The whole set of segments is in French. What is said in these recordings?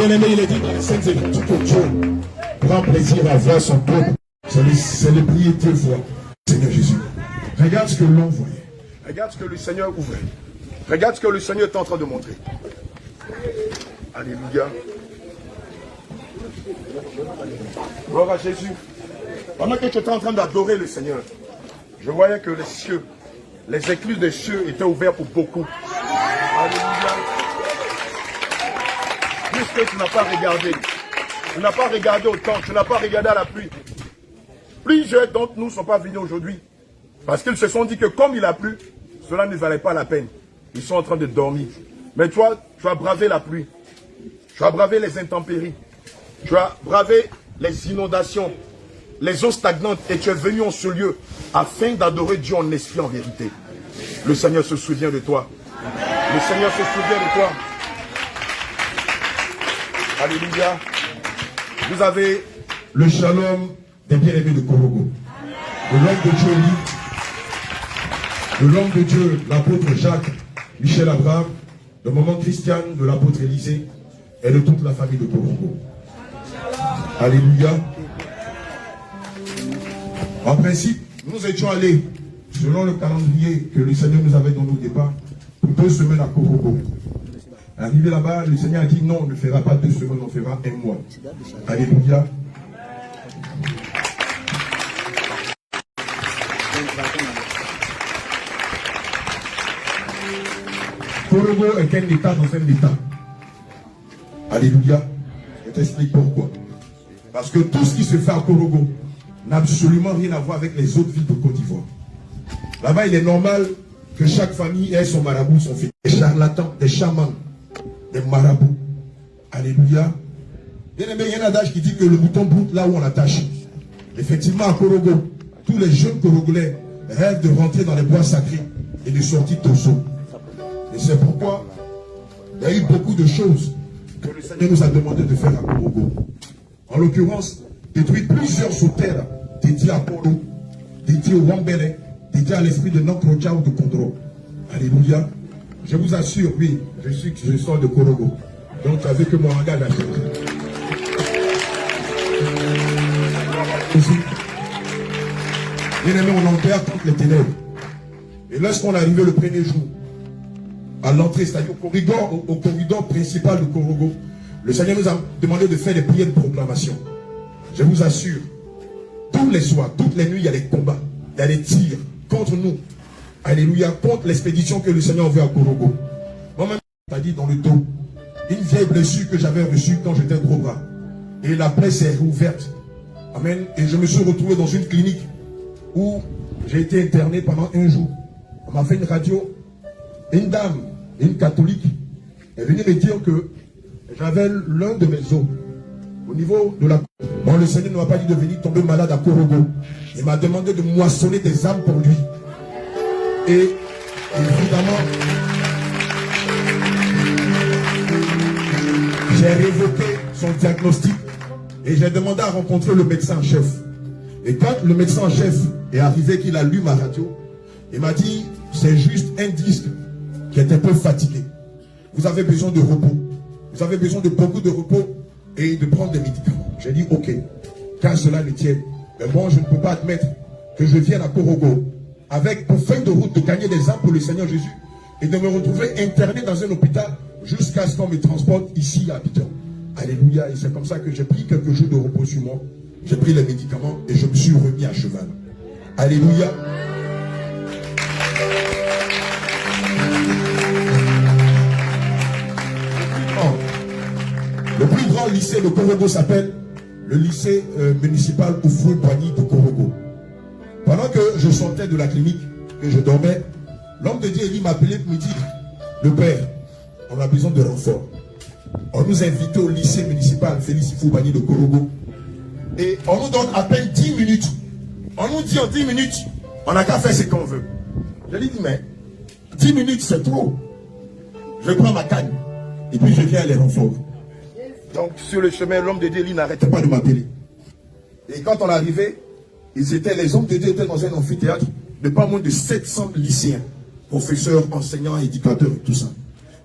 Bien-aimé, il est dit dans les Saintes Écritures que Dieu prend plaisir à voir son peuple. C'est le prier deux fois. Seigneur Jésus, regarde ce que l'on voyait. Regarde ce que le Seigneur ouvrait. Regarde ce que le Seigneur est en train de montrer. Alléluia. Gloire à Jésus. Pendant que tu étais en train d'adorer le Seigneur, je voyais que les cieux, les écluses des cieux étaient ouverts pour beaucoup. Alléluia. Puisque tu n'as pas regardé. Tu n'as pas regardé au temps. Tu n'as pas regardé à la pluie. Plusieurs d'entre nous ne sont pas venus aujourd'hui. Parce qu'ils se sont dit que comme il a plu, cela ne valait pas la peine. Ils sont en train de dormir. Mais toi, tu as bravé la pluie. Tu as bravé les intempéries. Tu as bravé les inondations, les eaux stagnantes. Et tu es venu en ce lieu afin d'adorer Dieu en esprit, en vérité. Le Seigneur se souvient de toi. Le Seigneur se souvient de toi. Alléluia. Vous avez le shalom des bien-aimés de Korogo. De l'homme de Dieu, de l'homme de Dieu, l'apôtre Jacques, Michel Abraham, de maman Christiane, de l'apôtre Élisée et de toute la famille de Korogo. Alléluia. En principe, nous étions allés, selon le calendrier que le Seigneur nous avait donné au départ, pour 2 semaines à Korogo. Arrivé là-bas, le Seigneur a dit non, on ne fera pas 2 semaines, on fera 1 mois. Alléluia. Korogo est un état dans un état. Alléluia. Je t'explique pourquoi. Parce que tout ce qui se fait à Korogo n'a absolument rien à voir avec les autres villes de Côte d'Ivoire. Là-bas, il est normal que chaque famille ait son marabout, son fils. Des charlatans, des chamans, des marabouts. Alléluia. Bien aimé, il y a un adage qui dit que le bouton broute là où on l'attache. Effectivement, à Korogo, tous les jeunes Korogolais rêvent de rentrer dans les bois sacrés et de sortir Tosso. Et c'est pourquoi il y a eu beaucoup de choses que le Seigneur nous a demandé de faire à Korogo. En l'occurrence, détruire plusieurs sautères dédiés à Polo, dédiés au Wambele, dédiés à l'esprit de Nankrocha ou de Kondro. Alléluia. Je vous assure, oui, je sors de Korogo. Donc, tu as vu que mon langage a changé. Bien aimé, on enterre toutes les ténèbres. Et lorsqu'on est arrivé le premier jour, à l'entrée, c'est-à-dire au corridor principal de Korogo, le Seigneur nous a demandé de faire des prières de proclamation. Je vous assure, tous les soirs, toutes les nuits, il y a des combats, il y a des tirs contre nous. Alléluia, contre l'expédition que le Seigneur envoie à Korogo. Moi-même, t'as dit dans le dos, une vieille blessure que j'avais reçue quand j'étais gros bras. Et la plaie s'est rouverte. Amen. Et je me suis retrouvé dans une clinique où j'ai été interné pendant 1 jour. On m'a fait une radio. Une dame, une catholique, est venue me dire que j'avais l'un de mes os au niveau de la... Bon, le Seigneur ne m'a pas dit de venir tomber malade à Korogo. Il m'a demandé de moissonner des âmes pour lui. Et évidemment, j'ai révoqué son diagnostic et j'ai demandé à rencontrer le médecin en chef. Et quand le médecin en chef est arrivé, qu'il a lu ma radio, il m'a dit, c'est juste un disque qui est un peu fatigué. Vous avez besoin de repos. Vous avez besoin de beaucoup de repos et de prendre des médicaments. J'ai dit, ok, car cela le tienne. Mais moi, je ne peux pas admettre que je vienne à Korogo avec pour feuille de route de gagner des âmes pour le Seigneur Jésus et de me retrouver interné dans un hôpital jusqu'à ce qu'on me transporte ici à Abidjan. Alléluia. Et c'est comme ça que j'ai pris quelques jours de repos sur moi. J'ai pris les médicaments et je me suis remis à cheval. Alléluia. Le plus grand lycée de Korogo s'appelle le lycée municipal Oufoué-Boigny de Korogo. Pendant que je sortais de la clinique, que je dormais, l'homme de Dieu Élie m'a appelé pour me dire, le père, on a besoin de renfort. On nous a invités au lycée municipal Félix Oufoué-Boigny de Korogo. Et on nous donne à peine 10 minutes. On nous dit en 10 minutes, on n'a qu'à faire ce qu'on veut. Je lui dis, mais 10 minutes c'est trop. Je prends ma canne et puis je viens à les renforts. Donc sur le chemin, l'homme de Dieu n'arrêtait pas de m'appeler. Et quand on arrivait, les hommes de Dieu étaient dans un amphithéâtre de pas moins de 700 lycéens, professeurs, enseignants, éducateurs et tout ça.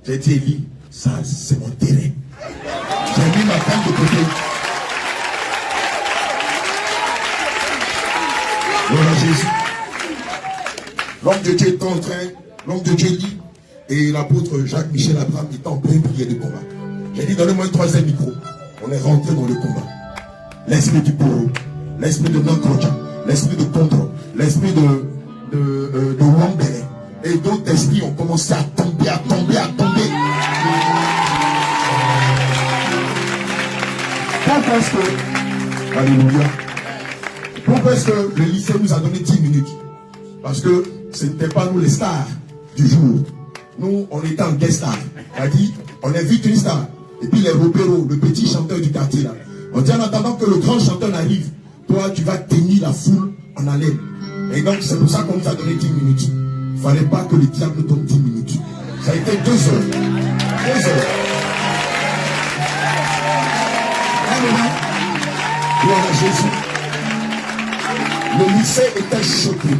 J'ai dit, Élie, ça c'est mon terrain. J'ai mis la tête de côté. Voilà Jésus. L'homme de Dieu est en train, l'homme de Dieu lit, et l'apôtre Jacques Michel Abraham est en plein prière de combat. J'ai dit, donnez-moi un troisième micro. On est rentré dans le combat. L'esprit du Poro, l'esprit de Nankroja, l'esprit de Condro, l'esprit de Wambele, et d'autres esprits ont commencé à tomber, à tomber, à tomber. Pourquoi est-ce que, alléluia, pourquoi est-ce que le lycée nous a donné 10 minutes? Parce que ce n'était pas nous les stars du jour. Nous, on était en guest star. On a dit, on invite une star. Et puis les Robero, le petit chanteur du quartier là. On dit en attendant que le grand chanteur arrive, toi tu vas tenir la foule en haleine. Et donc c'est pour ça qu'on nous a donné 10 minutes. Il ne fallait pas que le diable nous donne 10 minutes. Ça a été 2 heures. 2 heures. Alléluia. Gloire à Jésus. Le lycée était choqué.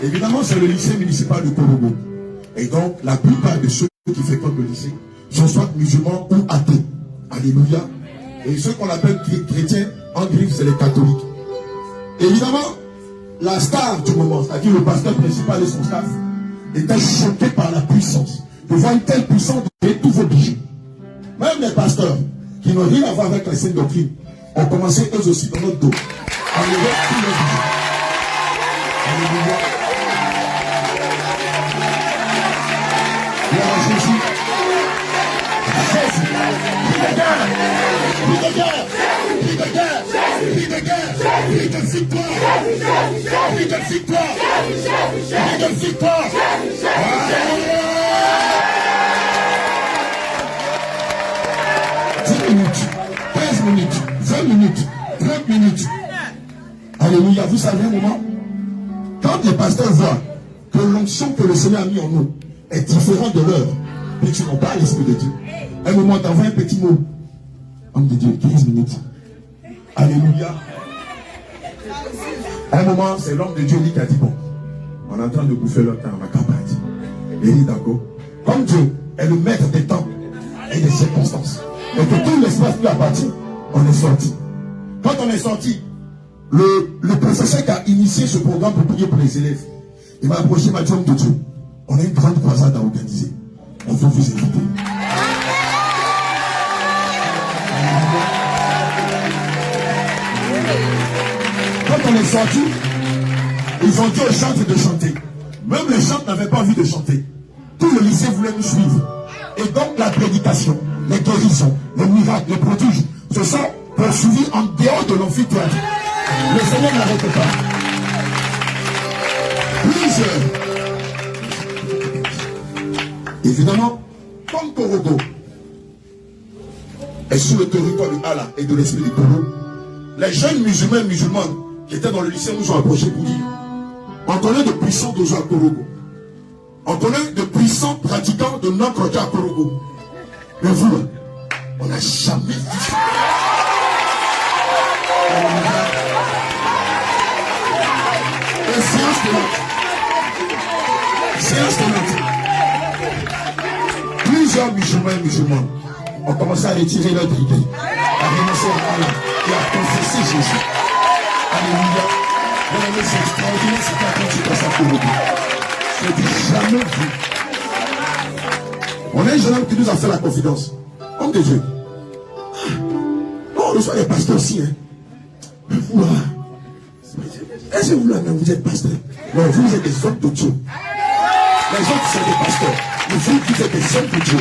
Évidemment, c'est le lycée municipal de Korogo. Et donc, la plupart de ceux qui fréquentent le lycée sont soit musulmans ou athées. Alléluia. Et ceux qu'on appelle chrétiens, en griffe, c'est les catholiques. Évidemment, la star du moment, c'est-à-dire le pasteur principal et son staff, étaient choqués par la puissance. De voir une telle puissance de tous vos bijoux. Même les pasteurs, qui n'ont rien à voir avec la sainte doctrine, ont commencé eux aussi dans notre dos à lever tous les bijoux. Alléluia. Gloire à Jésus. Jésus. Prie de guerre. Prie de guerre. Prie de guerre. Prie de victoire. Prie de victoire. Prie de victoire. 10 minutes, 15 minutes, 20 minutes, 30 minutes. Alléluia. Vous savez un moment, quand les pasteurs voient que l'onction que le Seigneur a mis en nous est différente de leur, mais tu n'as pas l'Esprit de Dieu. Un moment, tu envoies un petit mot. Homme de Dieu, 15 minutes. Alléluia. À un moment, c'est l'homme de Dieu qui a dit, bon, on est en train de bouffer leur temps, on va campagne. Il dit d'accord. Comme Dieu est le maître des temps et des circonstances, et que tout l'espace lui appartient, on est sorti. Quand on est sorti, le professeur qui a initié ce programme pour prier pour les élèves, il m'a approché, m'a dit, homme de Dieu, on a une grande croisade à organiser. On veut vous inviter. Quand on est sorti, ils ont dit aux chantres de chanter. Même les chantres n'avaient pas envie de chanter. Tout le lycée voulait nous suivre. Et donc la prédication, les guérisons, les miracles, les prodiges se sont poursuivis en dehors de l'amphithéâtre. Le Seigneur n'arrête pas. Plusieurs. Évidemment, comme Korogo est sous le territoire du Allah et de l'esprit du Koro, les jeunes musulmans et musulmanes qui étaient dans le lycée nous ont approchés pour dire, on connaît de puissants dojos à Korogo. On connaît de puissants pratiquants de Nankroja à Korogo. Mais vous, on n'a jamais vu ça. Et séance tenante. Séance tenante. Plusieurs musulmans et musulmans ont commencé à retirer leur briquet, à renoncer à Allah et à confesser Jésus. Alléluia. C'est extraordinaire ce qui a passé à Korogo. Je n'ai jamais vu. On a un jeune homme qui nous a fait la confidence. Homme de Dieu. On reçoit les pasteurs aussi. Hein. Mais vous là, est-ce que vous là même vous êtes pasteur? Non, vous êtes des hommes de Dieu. Les autres sont des pasteurs. Mais vous êtes des hommes de Dieu.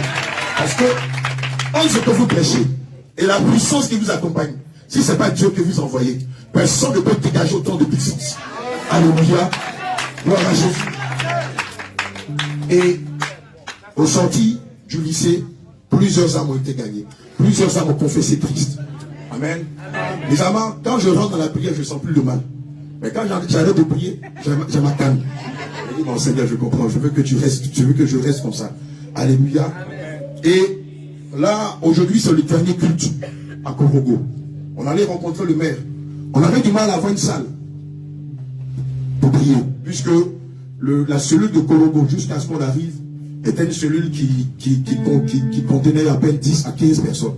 Parce que on sait que vous prêchez. Et la puissance qui vous accompagne. Si ce n'est pas Dieu que vous envoyez, personne ne peut dégager autant de puissance. Alléluia. Gloire à Jésus. Et au sorti du lycée, plusieurs âmes ont été gagnées. Plusieurs âmes ont confessé Christ. Amen. Les amants, quand je rentre dans la prière, je ne sens plus le mal. Mais quand j'arrête de prier, j'ai ma canne. Je dis, mon Seigneur, je comprends. Je veux que tu restes. Je veux que je reste comme ça. Alléluia. Et là, aujourd'hui, c'est le dernier culte à Korogo. On allait rencontrer le maire. On avait du mal à avoir une salle pour prier. Puisque la cellule de Korogo, jusqu'à ce qu'on arrive, était une cellule qui contenait à peine 10 à 15 personnes.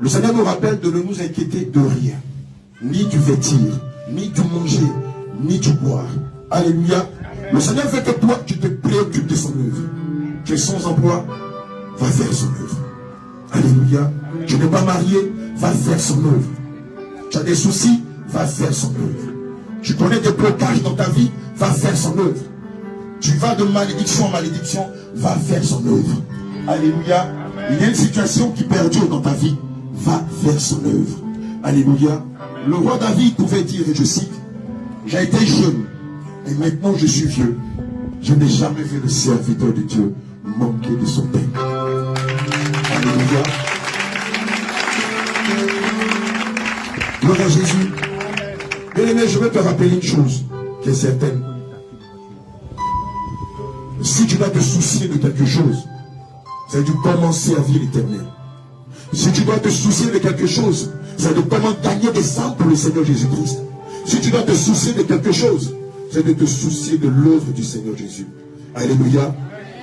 Le Seigneur nous rappelle de ne nous inquiéter de rien. Ni du vêtir, ni du manger, ni du boire. Alléluia. Le Seigneur veut que toi, tu te préoccupes de son œuvre. Tu es sans emploi, va faire son œuvre. Alléluia. Tu n'es pas marié, va faire son œuvre. Tu as des soucis, va faire son œuvre. Tu connais des blocages dans ta vie, va faire son œuvre. Tu vas de malédiction en malédiction, va faire son œuvre. Alléluia. Il y a une situation qui perdure dans ta vie, va faire son œuvre. Alléluia. Le roi David pouvait dire, et je cite, j'ai été jeune, et maintenant je suis vieux. Je n'ai jamais vu le serviteur de Dieu manquer de son pain. Alléluia. Gloire à Jésus. Bien-aimé, je vais te rappeler une chose qui est certaine. Si tu dois te soucier de quelque chose, c'est de commencer à vivre l'éternel. Si tu dois te soucier de quelque chose, c'est de comment gagner des âmes pour le Seigneur Jésus-Christ. Si tu dois te soucier de quelque chose, c'est de te soucier de l'œuvre du Seigneur Jésus. Alléluia.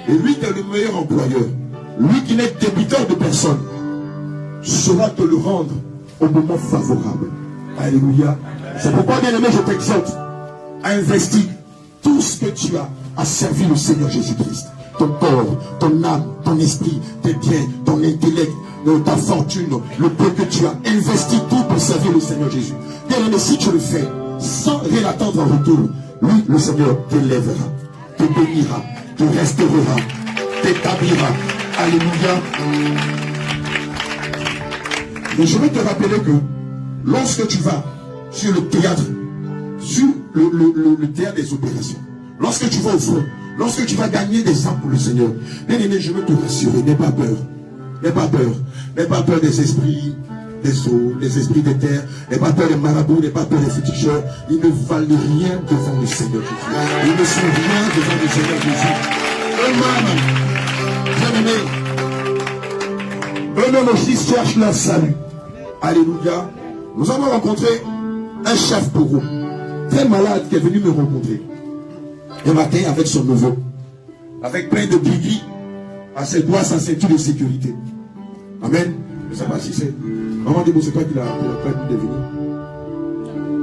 Et lui qui est le meilleur employeur, lui qui n'est débiteur de personne, saura te le rendre au moment favorable. Alléluia. C'est pourquoi, bien aimé, je t'exhorte à investir tout ce que tu as à servir le Seigneur Jésus-Christ. Ton corps, ton âme, ton esprit, tes biens, ton intellect, ta fortune, le peu que tu as, investi tout pour servir le Seigneur Jésus. Bien aimé, si tu le fais sans rien attendre en retour, lui, le Seigneur t'élèvera, te bénira, te restaurera, t'établira. Alléluia. Mais je vais te rappeler que lorsque tu vas sur le théâtre, sur le théâtre des opérations, lorsque tu vas au front, lorsque tu vas gagner des âmes pour le Seigneur, bien aimé, je veux te rassurer, n'aie pas peur. N'aie pas peur. N'aie pas peur des esprits des eaux, des esprits des terres. N'aie pas peur des marabouts, n'aie pas peur des féticheurs. Ils ne valent rien devant le Seigneur Jésus. Ils ne sont rien devant le Seigneur Jésus. Eux-mêmes, bien-aimés, eux-mêmes aussi cherchent leur salut. Alléluia. Nous avons rencontré un chef pour eux, très malade, qui est venu me rencontrer un matin avec son neveu, avec plein de bigis à ses doigts, sa ceinture de sécurité. Amen. Je ne sais pas si c'est. Maman dit, c'est toi qui l'a permis de venir.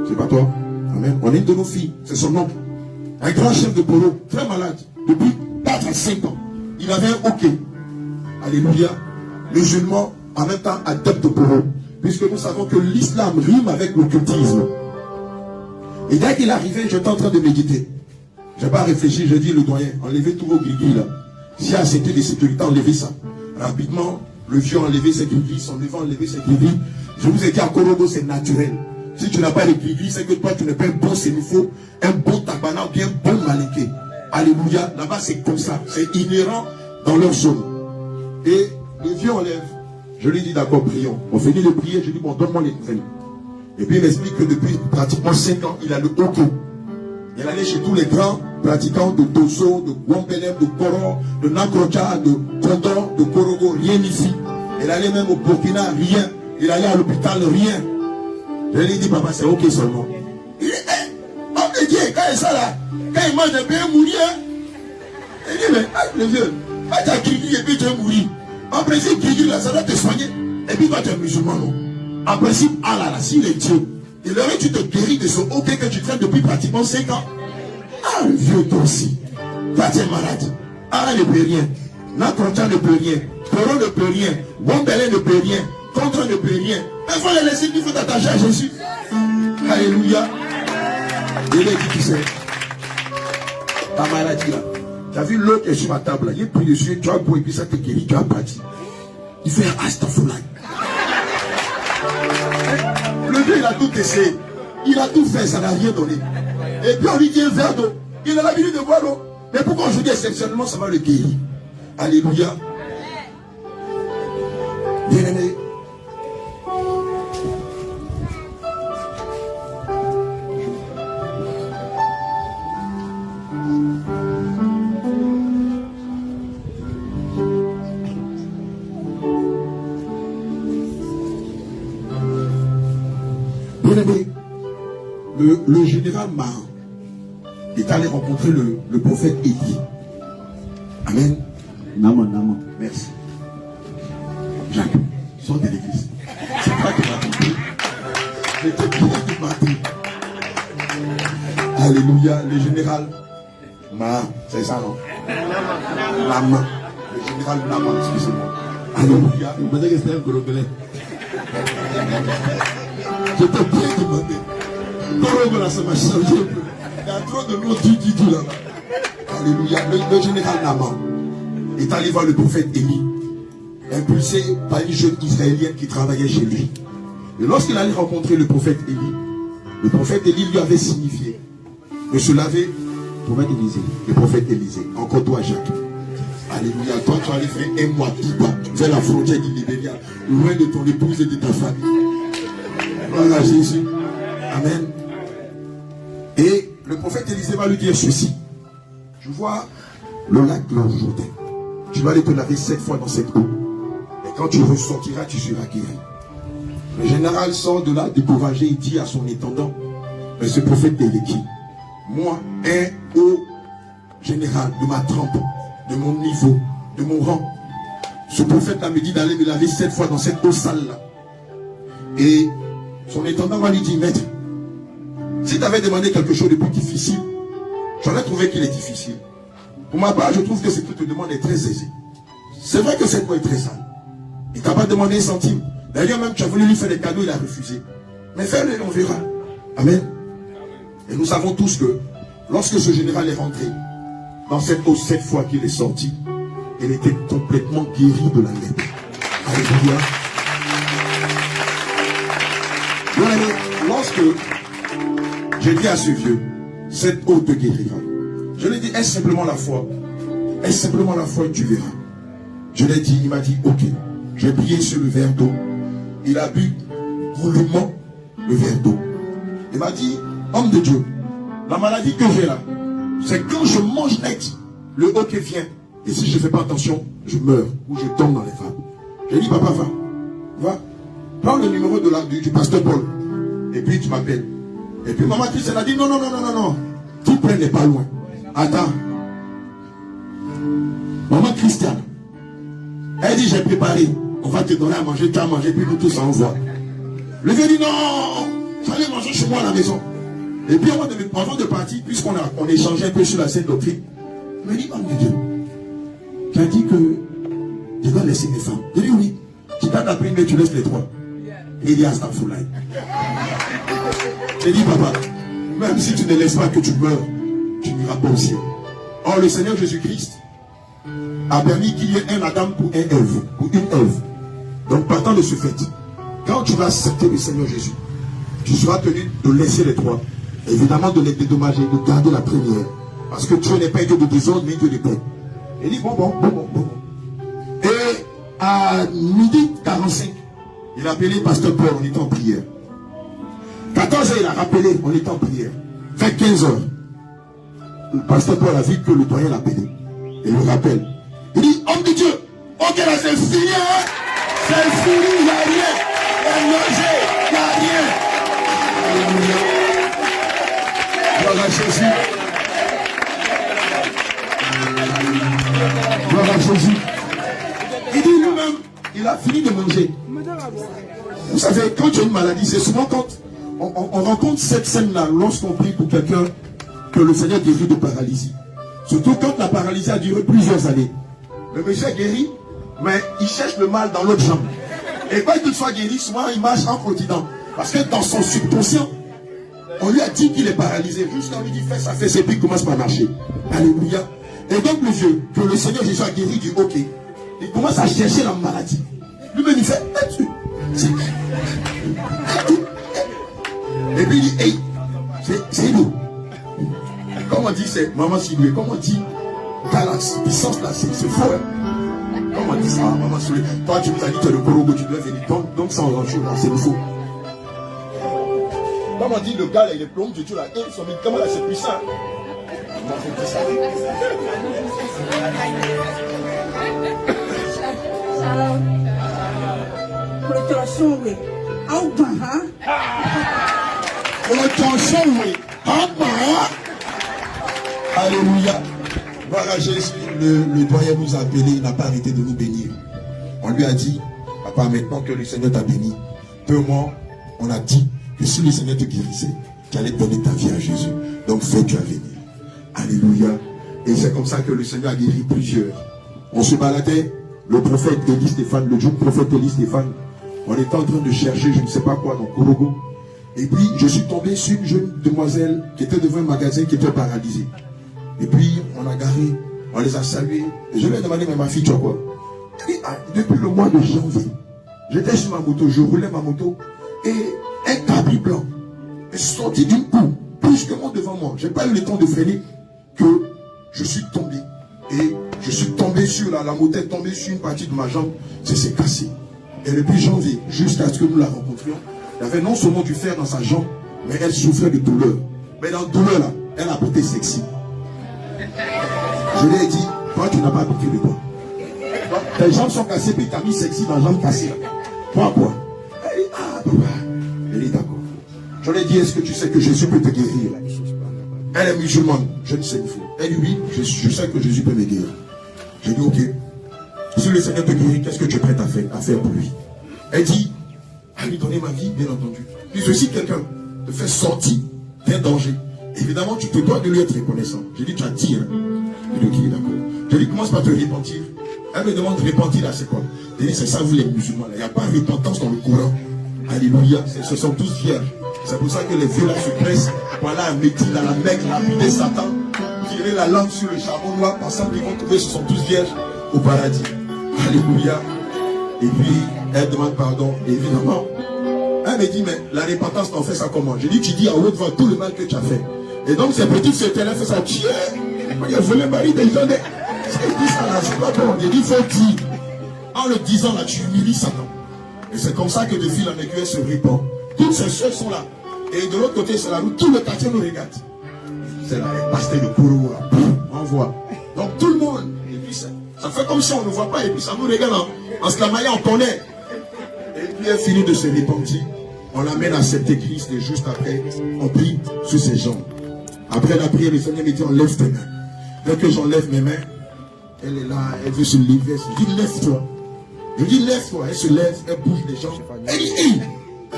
C'est pas toi. Amen. On est une de nos filles. C'est son oncle. Un grand chef de polo, très malade. Depuis 4 à 5 ans. Il avait un hockey. Alléluia. Musulman, en même temps adepte de polo. Puisque nous savons que l'islam rime avec l'occultisme. Et dès qu'il arrivait, j'étais en train de méditer. Je n'ai pas réfléchi, je dis le doyen, enlevez tous vos gris là. S'il y a ceinture de sécurité, enlevez ça. Rapidement, le vieux a enlevé ses gris, son neveu a enlevé ses gris. Je vous ai dit à Korogo, c'est naturel. Si tu n'as pas de gris, c'est que toi, tu n'es pas un bon sénifo, un bon tabana, bien un bon malinqué. Alléluia. Là-bas, c'est comme ça. C'est inhérent dans leur zone. Et le vieux enlève. Je lui dis d'accord, prions. On finit de prier, je dis bon, donne-moi les nouvelles. Et puis il m'explique que depuis pratiquement 5 ans, il a le hockey. Il allait chez tous les grands pratiquants de Dosso, de Guambelem, de Koro, de Nakrocha, de Kondor, de Korogo, rien ici. Il allait même au Burkina, rien. Il allait à l'hôpital, rien. Je lui dis, papa, c'est ok seulement. Il dit, homme de Dieu, quand il est ça là, quand il mange un peu, il mourir. Il dit, mais, le vieux, quand tu as Guigui et puis tu es mourir. En principe, Guigui là, ça doit te soigner. Et puis toi, tu es musulman, non? En principe, ah là là, s'il est Dieu, il aurait tu te guéris de ce ok que tu traînes depuis pratiquement 5 ans. Ah, le vieux, toi aussi. Toi, tu es malade. Ah, ne peut rien. Nakroncha ne peut rien. Poro ne peut rien. Wombele ne peut rien. Contre ne peut rien. Mais il faut les laisser, il faut t'attacher à Jésus. Alléluia. Il est dit, tu sais, ta maladie là. Tu as vu l'autre qui est sur ma table là. Il est pris dessus, tu as beau et puis ça te guérit, tu as parti. Il fait un astaghfirullah. Le vieux, il a tout essayé. Il a tout fait, ça n'a rien donné. Et puis on lui dit un verre d'eau. Il a l'habitude de boire l'eau. Mais pourquoi aujourd'hui, exceptionnellement, ça va le guérir? Alléluia. Bien-aimé. Bien-aimé. Le général Mahan est allé rencontrer le prophète Élie. Amen. Naman. Merci. Jacques, sors de l'église. Alléluia. Le général Ma, c'est ça non? Nama. Le général Nama, excusez-moi. Alléluia. Vous pensez que c'était un Gorogolais? J'étais bien demandé. Gorogolais, ça m'a changé un peu. Il y a trop de noms du là-bas. Alléluia. Le général Nama est allé voir le prophète Élie, impulsé par une jeune israélienne qui travaillait chez lui. Et lorsqu'il allait rencontrer le prophète Élie lui avait signifié de se laver, le prophète Élisée, encore toi Jacques. Alléluia, toi tu allais faire un mois tout bas, vers la frontière du Libéria, loin de ton épouse et de ta famille. Gloire à Jésus. Amen. Et le prophète Élisée va lui dire ceci. Tu vois le lac de Jourdain. Tu vas aller te laver 7 fois dans cette eau. Et quand tu ressortiras, tu seras guéri. Le général sort de là découragé. Il dit à son intendant, mais ce prophète est qui? Moi, un haut général de ma trempe, de mon niveau, de mon rang. Ce prophète-là me dit d'aller me laver 7 fois dans cette eau sale-là. Et son intendant va lui dire, maître, si tu avais demandé quelque chose de plus difficile, j'aurais trouvé qu'il est difficile. Pour ma part, je trouve que ce qu'il te demande est très aisé. C'est vrai que cette eau est très sale. Il ne t'a pas demandé un centime. D'ailleurs, même tu as voulu lui faire des cadeaux, il a refusé. Mais fais-le et on verra. Amen. Et nous savons tous que lorsque ce général est rentré dans cette eau 7 fois qu'il est sorti, il était complètement guéri de la lèpre. Alléluia. Lorsque j'ai dit à ce vieux, cette eau te guérira, je lui ai dit, est-ce simplement la foi? Est-ce simplement la foi que tu verras? Je l'ai dit, il m'a dit, ok. J'ai prié sur le verre d'eau. Il a bu goulûment le verre d'eau. Il m'a dit, homme de Dieu, la maladie que j'ai là, c'est quand je mange net, le hoquet vient. Et si je ne fais pas attention, je meurs ou je tombe dans les femmes. J'ai dit, papa, va. Prends le numéro du pasteur Paul. Et puis tu m'appelles. Et puis maman Christiane a dit, non. Tout près n'est pas loin. Attends. Maman Christiane, elle dit, j'ai préparé. On va te donner à manger, tu as mangé, puis nous tous on voit. Le vieux dit, non, j'allais manger chez moi à la maison. Et puis avant de partir, puisqu'on échangeait un peu sur la scène doctrine, il me dit, homme de Dieu, tu as dit que je dois laisser mes femmes. Je dis oui. Tu t'as appris, mais tu laisses les 3. Il dit, Astaghfirullah. J'ai dit, papa, même si tu ne laisses pas que tu meurs, tu n'iras pas au ciel. Or, le Seigneur Jésus-Christ a permis qu'il y ait un Adam pour une Ève. Donc, partant de ce fait, quand tu vas accepter le Seigneur Jésus, tu seras tenu de laisser les 3. Évidemment, de les dédommager, de garder la première. Parce que Dieu n'est pas un Dieu de désordre, mais un Dieu de paix. Il dit, bon. Et à 12h45, il a appelé pasteur Paul, on était en prière. 14h, il a rappelé, on était en prière. Vers 15h, le pasteur Paul a vu que le doyen l'a appelé. Et le rappelle. Il dit, homme de Dieu, ok là c'est fini, hein? C'est fini, il n'y a rien. Il n'y a mangé, il n'y a rien. Alléluia. Gloire à Jésus. Gloire à Jésus. Il dit lui-même, il a fini de manger. Vous savez, quand tu as une maladie, c'est souvent quand on rencontre cette scène-là, lorsqu'on prie pour quelqu'un que le Seigneur guérit de paralysie. Surtout quand la paralysie a duré plusieurs années. Le monsieur est guéri, mais il cherche le mal dans l'autre jambe. Et quand il soit guéri, souvent il marche en continent. Parce que dans son subconscient, on lui a dit qu'il est paralysé. Juste quand on lui dit fais ça, fais ça, puis il commence par marcher. Alléluia. Et donc le vieux, que le Seigneur Jésus a guéri du hockey, il commence à chercher la maladie. Lui-même il fait, et puis il dit, hey, c'est nous. Comment on dit c'est maman Sidoué, comment on dit galaxie, puissance là, c'est faux. Hein? Comment on dit ça, maman Sidoué? Toi tu nous as dit que tu es le Korogo, tu dois venir. Donc ça on rentre là, c'est faux. Comment on dit le gars là, il est plomb de Dieu là, et son médicament là c'est puissant. Comment on fait ça? Alléluia. Voilà Jésus, le doyen nous a appelé, il n'a pas arrêté de nous bénir. On lui a dit, papa, maintenant que le Seigneur t'a béni, peu moins, on a dit que si le Seigneur te guérissait, tu allais donner ta vie à Jésus. Donc fais-tu à venir. Alléluia. Et c'est comme ça que le Seigneur a guéri plusieurs. On se baladait, le prophète Élie Stéphane, le jeune prophète Élie Stéphane, on était en train de chercher je ne sais pas quoi dans Korogo. Et puis je suis tombé sur une jeune demoiselle qui était devant un magasin qui était paralysée. Et puis on a garé, on les a salués. Et je lui ai demandé, mais ma fille, tu as quoi? Elle dit, ah, depuis le mois de janvier, j'étais sur ma moto, je roulais ma moto, et un cabri blanc est sorti d'une coupe, brusquement devant moi. Je n'ai pas eu le temps de freiner que je suis tombé. Et je suis tombé sur la moto est tombée sur une partie de ma jambe, ça s'est cassé. Et depuis janvier, jusqu'à ce que nous la rencontrions, il y avait non seulement du fer dans sa jambe, mais elle souffrait de douleur. Mais dans la douleur là, elle a porté sexy. Je lui ai dit, toi tu n'as pas habitué de toi. Tes jambes sont cassées, puis tu as mis sexy dans la jambe cassée. Pourquoi? Elle dit, ah papa. Elle dit, d'accord. Je lui ai dit, est-ce que tu sais que Jésus peut te guérir? Elle est musulmane, je ne sais pas. Elle dit, oui, je sais que Jésus peut me guérir. J'ai dit, ok. Si le Seigneur te guérit, qu'est-ce que tu es prêt à faire pour lui? Elle dit, à lui donner ma vie, bien entendu. Puis si quelqu'un te fait sortir d'un danger, évidemment, tu te dois de lui être reconnaissant. J'ai dit, tu as dit, hein? J'ai dit, ok, d'accord. J'ai dit, commence par te repentir. Elle me demande de repentir là, c'est quoi? J'ai dit, c'est ça, vous les musulmans, là. Il n'y a pas de repentance dans le Coran. Alléluia. Ce sont tous vierges. C'est pour ça que les vieux là se pressent. Voilà un métier dans la Mecque, lapider Satan, tirer la langue sur le charbon noir, passant qu'ils vont trouver, ce sont tous vierges au paradis. Alléluia. Et puis, elle demande pardon, évidemment. Elle me dit, mais la repentance, t'en fais ça comment? J'ai dit, tu dis à haute voix tout le mal que tu as fait. Et donc, ces petites sœurs-là fait ça. Tiens, il a volé le mari des gens. Elle dit ça là, c'est pas bon. J'ai dit, il faut dire. En le disant là, tu humilies Satan. Et c'est comme ça que de fil en aiguille, elle se répand. Toutes ces soeurs sont là. Et de l'autre côté, c'est la rue. Tout le quartier nous regarde. C'est là, les pasteurs de Koro, là. On voit. Donc tout le monde. Et puis ça fait comme si on ne voit pas. Et puis ça nous regarde en se lamaillant, on connaît. Et puis elle finit de se repentir. On l'amène à accepter Christ. Et juste après, on prie sur ses jambes. Après la prière, le Seigneur me dit, enlève tes mains. Dès que j'enlève mes mains, elle est là, elle veut se lever. Je dis, lève-toi. Je dis, lève-toi. Elle se lève, elle bouge les jambes. Elle dit, hey,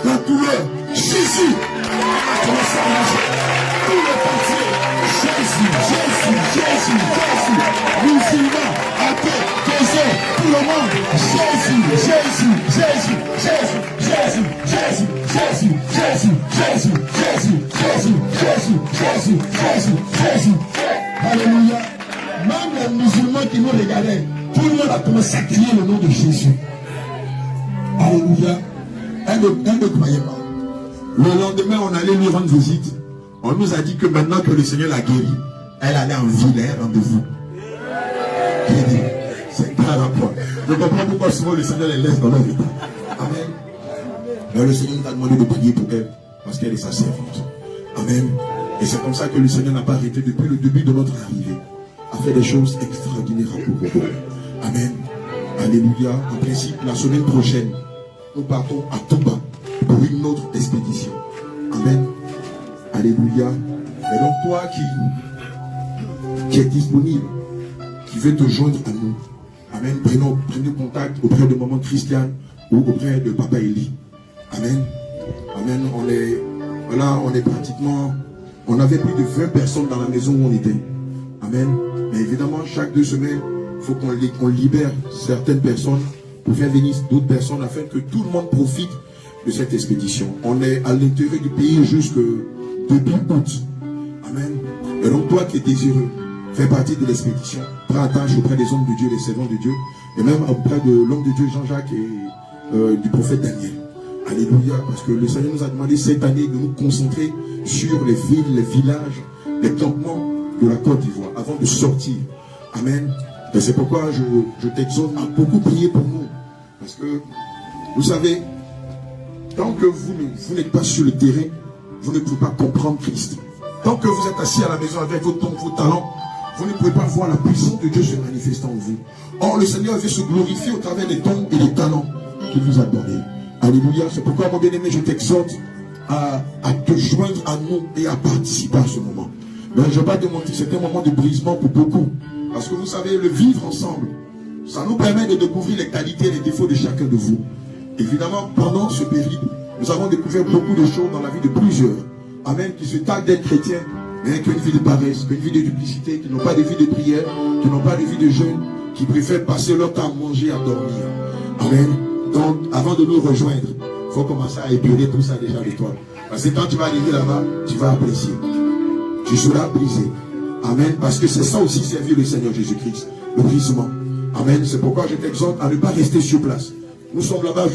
la douleur, Jésus. Tout le quartier, Jésus. Musulmans, athées, chrétiens, tout le monde. Jésus. Alléluia. Même les musulmans qui nous regardaient, tout le monde a commencé à crier le nom de Jésus. Alléluia. Elle ne croyait pas. Le lendemain, on allait lui rendre visite. On nous a dit que maintenant que le Seigneur l'a guéri, elle allait en ville, un rendez-vous. J'ai dit, c'est pas rapport. Je comprends pourquoi souvent le Seigneur les laisse dans leur état. Amen. Mais le Seigneur nous a demandé de prier pour elle, parce qu'elle est sa servante. Amen. Et c'est comme ça que le Seigneur n'a pas arrêté depuis le début de notre arrivée à faire des choses extraordinaires pour vous. Amen. Alléluia. En principe, la semaine prochaine, nous partons à Touba pour une autre expédition. Amen. Alléluia. Et donc toi qui es disponible, qui veut te joindre à nous, amen, prenez contact auprès de maman Christiane ou auprès de papa Élie. Amen. Amen. On est pratiquement, on avait plus de 20 personnes dans la maison où on était. Amen. Mais évidemment, chaque 2 semaines, il faut qu'on libère certaines personnes pour faire venir d'autres personnes afin que tout le monde profite de cette expédition. On est à l'intérieur du pays jusque début août. Amen. Et donc toi qui es désireux, fais partie de l'expédition. Prends attache auprès des hommes de Dieu, des servants de Dieu, et même auprès de l'homme de Dieu Jean-Jacques et du prophète Daniel. Alléluia. Parce que le Seigneur nous a demandé cette année de nous concentrer sur les villes, les villages, les campements de la Côte d'Ivoire avant de sortir. Amen. Et c'est pourquoi je t'exhorte à beaucoup prier pour nous. Parce que, vous savez, tant que vous n'êtes pas sur le terrain, vous ne pouvez pas comprendre Christ. Tant que vous êtes assis à la maison avec vos dons, vos talents, vous ne pouvez pas voir la puissance de Dieu se manifestant en vous. Or, le Seigneur veut se glorifier au travers des dons et des talents qu'il vous a donnés. Alléluia. C'est pourquoi, mon bien-aimé, je t'exhorte à te joindre à nous et à participer à ce moment. Mais je ne vais pas te mentir, c'est un moment de brisement pour beaucoup. Parce que vous savez, le vivre ensemble, ça nous permet de découvrir les qualités et les défauts de chacun de vous. Évidemment, pendant ce périple, nous avons découvert beaucoup de choses dans la vie de plusieurs. amen, qui se taguent d'être chrétiens, mais qui ont une vie de paresse, qui ont une vie de duplicité, qui n'ont pas de vie de prière, qui n'ont pas de vie de jeûne, qui préfèrent passer leur temps à manger, à dormir. Amen. Donc, avant de nous rejoindre, il faut commencer à épurer tout ça déjà de toi. Parce que quand tu vas arriver là-bas, tu vas apprécier. Tu seras brisé. Amen. Parce que c'est ça aussi servir le Seigneur Jésus-Christ. Le brisement. Amen. C'est pourquoi je t'exhorte à ne pas rester sur place. Nous sommes là-bas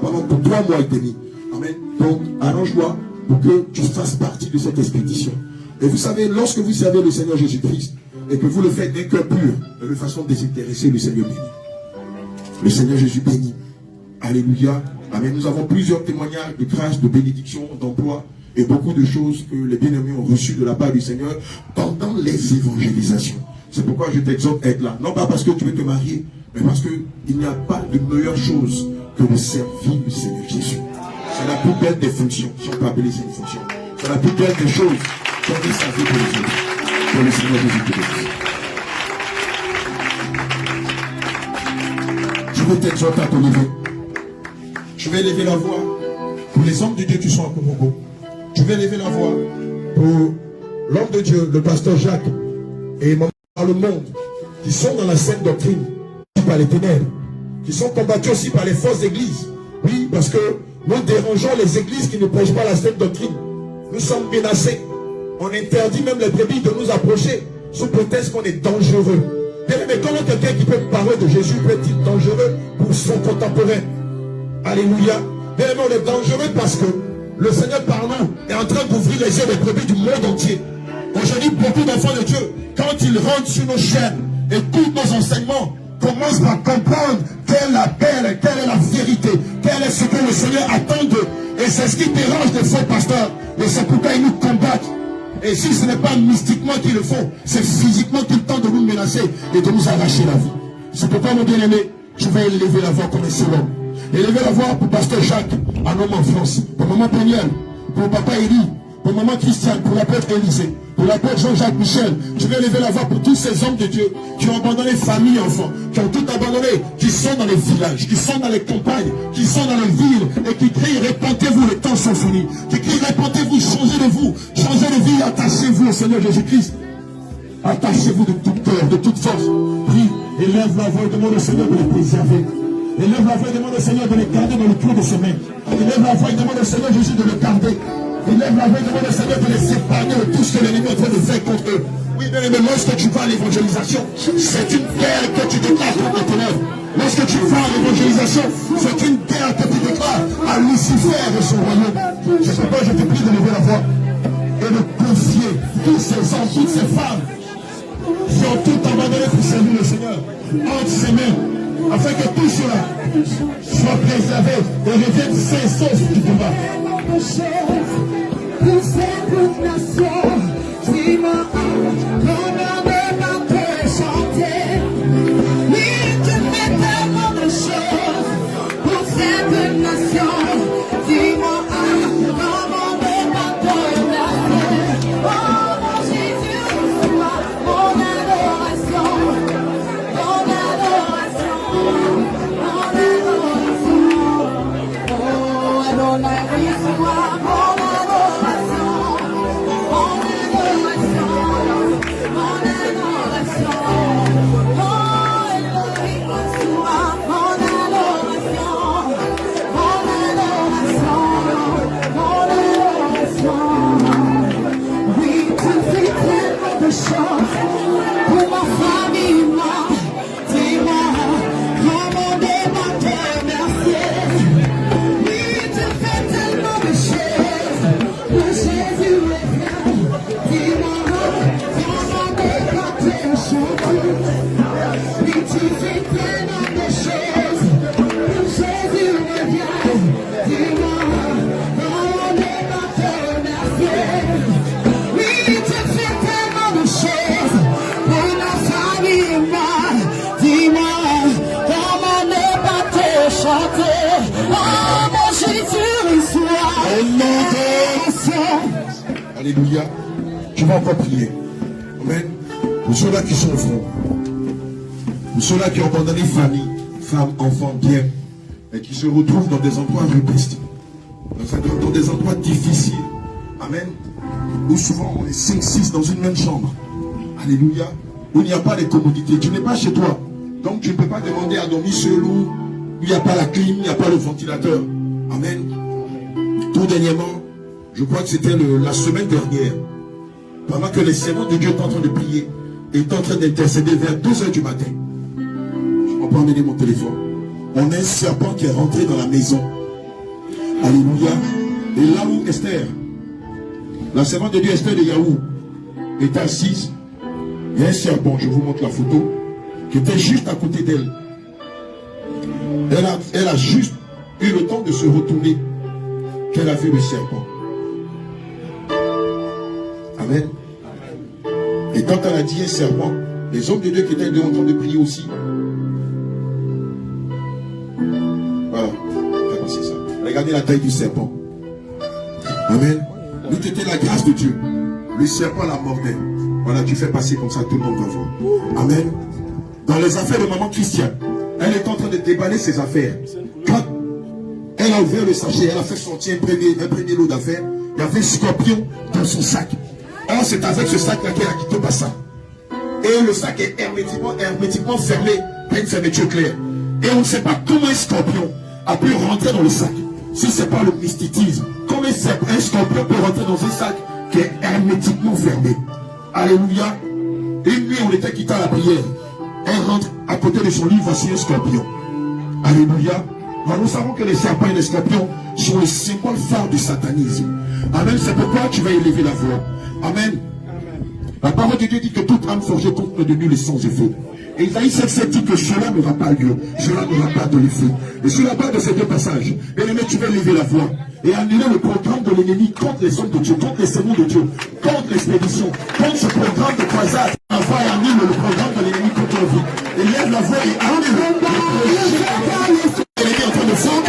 pendant 3 mois et demi. Amen. Donc, arrange-toi pour que tu fasses partie de cette expédition. Et vous savez, lorsque vous servez le Seigneur Jésus-Christ et que vous le faites d'un cœur pur, de façon désintéressée, le Seigneur bénit. Le Seigneur Jésus bénit. Alléluia. Amen. Nous avons plusieurs témoignages de grâce, de bénédiction, d'emploi et beaucoup de choses que les bien-aimés ont reçues de la part du Seigneur pendant les évangélisations. C'est pourquoi je t'exhorte à être là. Non pas parce que tu veux te marier, mais parce qu'il n'y a pas de meilleure chose que de servir le Seigneur Jésus. C'est la plus belle des fonctions, si on peut appeler ça une fonction. C'est la plus belle des choses qu'on peut servir pour les autres. Pour le Seigneur Jésus-Christ. Je vais t'exhorter à te lever. Je vais lever la voix pour les hommes de Dieu qui sont à Congo. Je vais lever la voix pour l'homme de Dieu, le pasteur Jacques, et dans le monde, qui sont dans la sainte doctrine, par les ténèbres, qui sont combattus aussi par les fausses églises. Oui, parce que nous dérangeons les églises qui ne prêchent pas la sainte doctrine. Nous sommes menacés. On interdit même les brebis de nous approcher, sous prétexte qu'on est dangereux. Mais comment quelqu'un qui peut parler de Jésus peut être dangereux pour son contemporain? Alléluia. Mais on est dangereux parce que le Seigneur par nous est en train d'ouvrir les yeux des brebis du monde entier. Aujourd'hui, beaucoup d'enfants de Dieu, quand ils rentrent sur nos chaînes, écoutent nos enseignements, commencent à comprendre quelle est la vérité, quel est ce que le Seigneur attend d'eux. Et c'est ce qui dérange les faux pasteurs. Et c'est pourquoi ils nous combattent. Et si ce n'est pas mystiquement qu'ils le font, c'est physiquement qu'ils tentent de nous menacer et de nous arracher la vie. C'est pourquoi, mon bien-aimé, je vais élever la voix comme un seul homme. Élever la voix pour pasteur Jacques, un homme en France, pour maman Péniel, pour papa Élie, pour maman Christiane, pour l'apôtre Élisée, pour l'apôtre Jean-Jacques Michel. Je vais élever la voix pour tous ces hommes de Dieu qui ont abandonné famille, enfants, qui ont tout abandonné, qui sont dans les villages, qui sont dans les campagnes, qui sont dans les villes et qui crient répentez-vous, les temps sont finis. Qui crient répentez-vous, changez de vous, changez de vie, attachez-vous au Seigneur Jésus-Christ. Attachez-vous de tout cœur, de toute force. Prie, élève la voix et demande au Seigneur de les préserver. Élève la voix et demande au Seigneur de les garder dans le clou de ses mains. Élève la voix et demande au Seigneur Jésus de les garder. Élève la voix et demande au Seigneur de les séparer de tout ce que l'ennemi est en train de faire contre eux. Oui, bien aimé, lorsque tu vas à l'évangélisation, c'est une guerre que tu déclares contre les ténèbres. Lorsque tu vas à l'évangélisation, c'est une guerre que tu déclares à Lucifer et son royaume. C'est pourquoi je te prie de lever la voix et de confier tous ces hommes, toutes ces femmes qui ont tout abandonné pour servir le Seigneur entre ses mains, afin que tout cela soit préservé et revienne sain sauf du combat. Pour cette nation, qui m'a condamné ma paix chanter. Oui, tu fais tellement de choses pour cette nation, qui m'a condamné ma paix chanter. Oh mon Jésus, mon adoration, mon adoration, mon adoration. Oh, Adonai, reçois mon pour ma famille, dis-moi, comment débattre, merci. Oui, tu fais tellement de choses, pour Jésus est bien. Dis-moi, comment débattre, chanter. Oui, tu fais tellement de choses, pour Jésus est bien. Dis-moi, comment débattre, merci. Oui, tu fais tellement de choses pour la famille, dis-moi, comment ne pas te chanter. Oh mon Jésus, reçois. Alléluia. Je vais encore prier. Amen. Pour ceux-là qui sont au front, pour ceux-là qui ont abandonné famille, femmes, enfants, biens, et qui se retrouvent dans des endroits répétés, dans des endroits difficiles. Amen. Où souvent on est 5-6 dans une même chambre. Alléluia. Où il n'y a pas de commodité. Tu n'es pas chez toi. Donc tu ne peux pas demander à dormir seul où il n'y a pas la clim, il n'y a pas le ventilateur. Amen. Tout dernièrement, je crois que c'était la semaine dernière, pendant que les servants de Dieu étaient en train de prier, et étaient en train d'intercéder vers 2 h du matin. On peut emmener mon téléphone. On a un serpent qui est rentré dans la maison. Alléluia. Et là où Esther, la servante de Dieu Esther de Yahou, était assise, il y a un serpent, je vous montre la photo, qui était juste à côté d'elle. Elle a juste eu le temps de se retourner qu'elle a vu le serpent. Amen. Et quand elle a dit un serpent, les hommes de Dieu qui étaient en train de prier aussi. Voilà. C'est ça. Regardez la taille du serpent. Amen. Nous c'était la grâce de Dieu. Le serpent la mordait. Voilà, tu fais passer comme ça, tout le monde va voir. Amen. Dans les affaires de maman Christiane, elle est en train de déballer ses affaires. Quand elle a ouvert le sachet, elle a fait sortir un premier lot d'affaires. Il y avait un scorpion dans son sac. Or, c'est avec ce sac-là qu'elle a quitté pas ça. Et le sac est hermétiquement fermé par une fermeture claire. Et on ne sait pas comment un scorpion a pu rentrer dans le sac. Si ce n'est pas le mysticisme, comment un scorpion peut rentrer dans un sac qui est hermétiquement fermé. Alléluia. Une nuit, on était quitté à la prière. Elle rentre à côté de son lit, voici un scorpion. Alléluia. Alors nous savons que les serpents et les scorpions sont le symbole phare du satanisme. Amen. C'est pourquoi tu vas élever la voix. Amen. La parole de Dieu dit que toute âme forgée contre de nul est sans effet. Et Isaïe 7 dit que cela n'aura pas lieu, cela n'aura pas de l'effet. Et sur la base de ces 2 passages, bien aimé, tu vas élever la voix et annuler le programme de l'ennemi contre les hommes de Dieu, contre les sermons de Dieu, contre l'expédition, contre ce programme de croisade. La voix et annule le programme de l'ennemi contre vous. Élève la voix et annule le projet. L'ennemi est en train de fondre.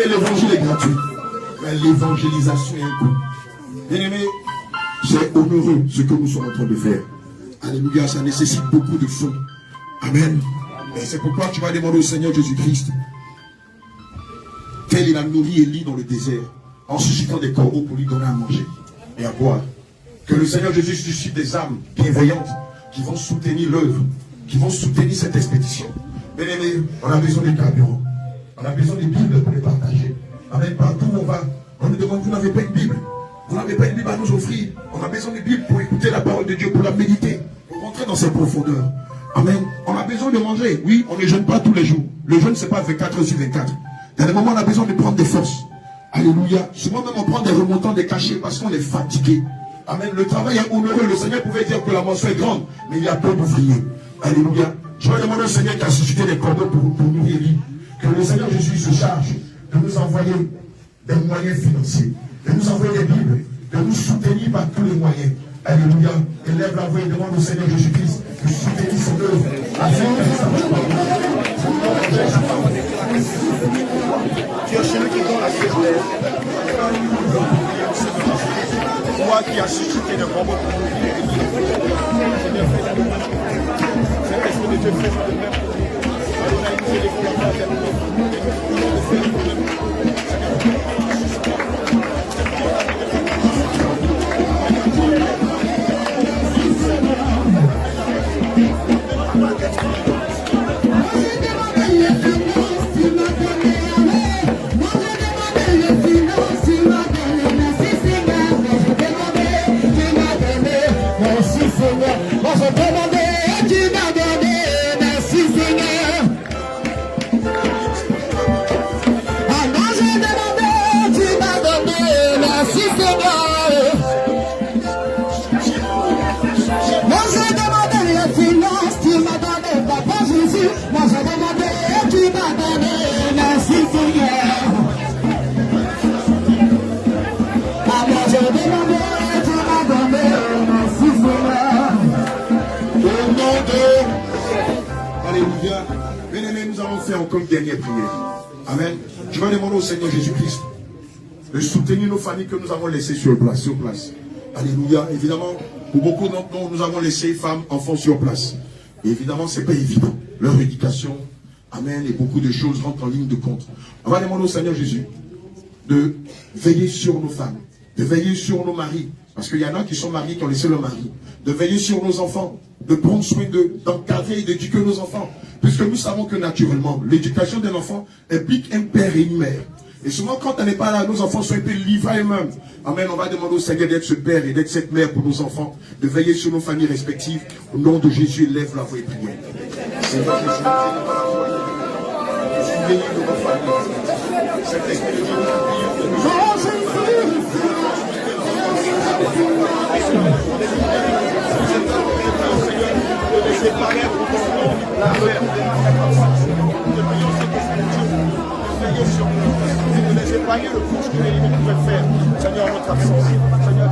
L'évangile est gratuit, mais l'évangélisation est un coût. Bien-aimé, c'est honoreux ce que nous sommes en train de faire. Alléluia, ça nécessite beaucoup de fonds. Amen. Et c'est pourquoi tu vas demander au Seigneur Jésus-Christ, tel il a nourri Élie dans le désert, en suscitant des corbeaux pour lui donner à manger et à boire. Que le Seigneur Jésus suscite des âmes bienveillantes qui vont soutenir l'œuvre, qui vont soutenir cette expédition. Bien-aimé, on a besoin des carburants. On a besoin des Bibles pour les partager. Amen. Partout où on va, on nous demande, vous n'avez pas une Bible. Vous n'avez pas une Bible à nous offrir. On a besoin de Bible pour écouter la parole de Dieu, pour la méditer, pour rentrer dans ses profondeurs. Amen. On a besoin de manger. Oui, on ne jeûne pas tous les jours. Le jeûne, ce n'est pas 24 heures sur 24. Dans des moments, on a besoin de prendre des forces. Alléluia. Souvent même, on prend des remontants, des cachets parce qu'on est fatigué. Amen. Le travail est honoreux. Le Seigneur pouvait dire que la moisson est grande, mais il y a peu d'ouvriers. Alléluia. Je vais demander au Seigneur qui a suscité des corbeaux pour nous guérir. Que le Seigneur Jésus se charge de nous envoyer des moyens financiers, de nous envoyer des Bibles, de nous soutenir par tous les moyens. Alléluia. Élève la voix et demande au Seigneur Jésus-Christ de soutenir son œuvre afin qu'elle s'arrête. Tu es celui qui donne la faiblesse. Toi qui as suscité des combats pour nous guérir. Seigneur, fais la même. Cet esprit de Dieu fait de même pour nous. Adonai, nous élevons la voix vers nous. Et nous faire de même. Alléluia. Bien-aimés, nous allons faire encore une dernière prière. Amen. Je vais demander au Seigneur Jésus-Christ de soutenir nos familles que nous avons laissées sur place. Alléluia. Évidemment, pour beaucoup d'entre nous, nous avons laissé femmes, enfants sur place. Et évidemment, ce n'est pas évident. Leur éducation, amen, et beaucoup de choses rentrent en ligne de compte. On va demander au Seigneur Jésus de veiller sur nos femmes, de veiller sur nos maris. Parce qu'il y en a qui sont mariés, qui ont laissé leur mari. De veiller sur nos enfants, de prendre soin d'encadrer et d'éduquer nos enfants. Puisque nous savons que naturellement, l'éducation d'un enfant implique un père et une mère. Et souvent, quand on n'est pas là, nos enfants sont un peu livrés à eux-mêmes. Amen. On va demander au Seigneur d'être ce père et d'être cette mère pour nos enfants, de veiller sur nos familles respectives. Au nom de Jésus, lève la voix et prière. Seigneur Jésus, souvenez de nos familles. Cet esprit de Dieu, de séparer la mère de prions cet esprit de Dieu, de veiller sur nous, et de les épargner le plus que l'ennemi pouvait faire. Seigneur, notre absence. Seigneur,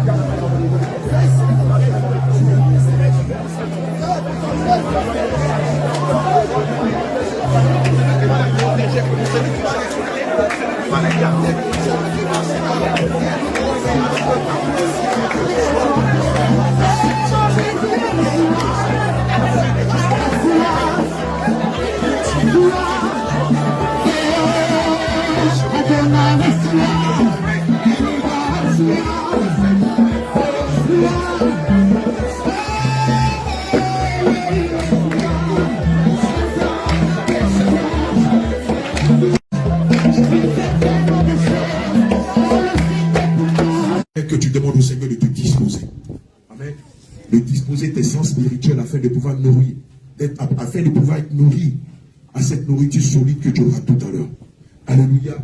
que tu demandes au Seigneur de te disposer. Amen. De disposer tes sens spirituels afin de pouvoir nourrir, afin de pouvoir être nourri à cette nourriture solide que tu auras tout à l'heure. Alléluia.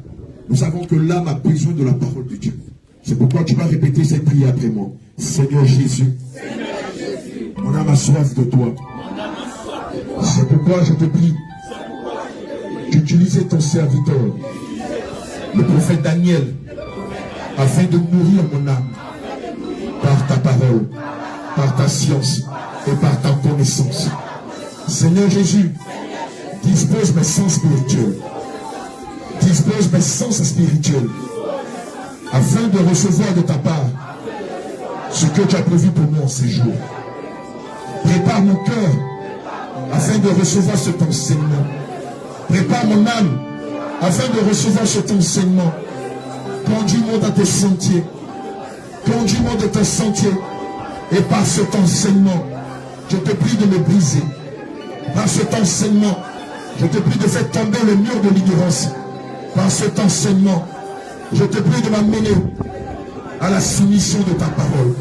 Nous savons que l'âme a besoin de la parole de Dieu. C'est pourquoi tu vas répéter cette prière après moi. Seigneur Jésus, mon âme a soif de toi. C'est pourquoi je te prie d'utiliser ton serviteur, le prophète Daniel, afin de nourrir mon âme par ta parole, par ta science et par ta connaissance. Seigneur Jésus, dispose mes sens spirituels. Dispose mes sens spirituels afin de recevoir de ta part ce que tu as prévu pour moi en ces jours. Prépare mon cœur afin de recevoir cet enseignement. Prépare mon âme afin de recevoir cet enseignement. Conduis-moi dans tes sentiers. Conduis-moi dans tes sentiers. Et par cet enseignement, je te prie de me briser. Par cet enseignement, je te prie de faire tomber le mur de l'ignorance. Par cet enseignement, je te prie de m'amener à la soumission de ta parole.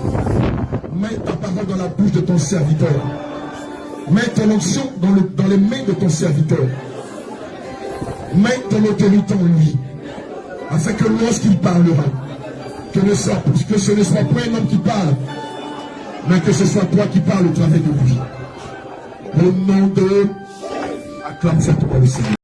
Mets ta parole dans la bouche de ton serviteur. Mets ton onction dans les mains de ton serviteur. Mets ton autorité en lui. Afin que lorsqu'il parlera, que ce ne soit pas un homme qui parle, mais que ce soit toi qui parles au travers de lui. Au nom de Acclame fortement le Seigneur.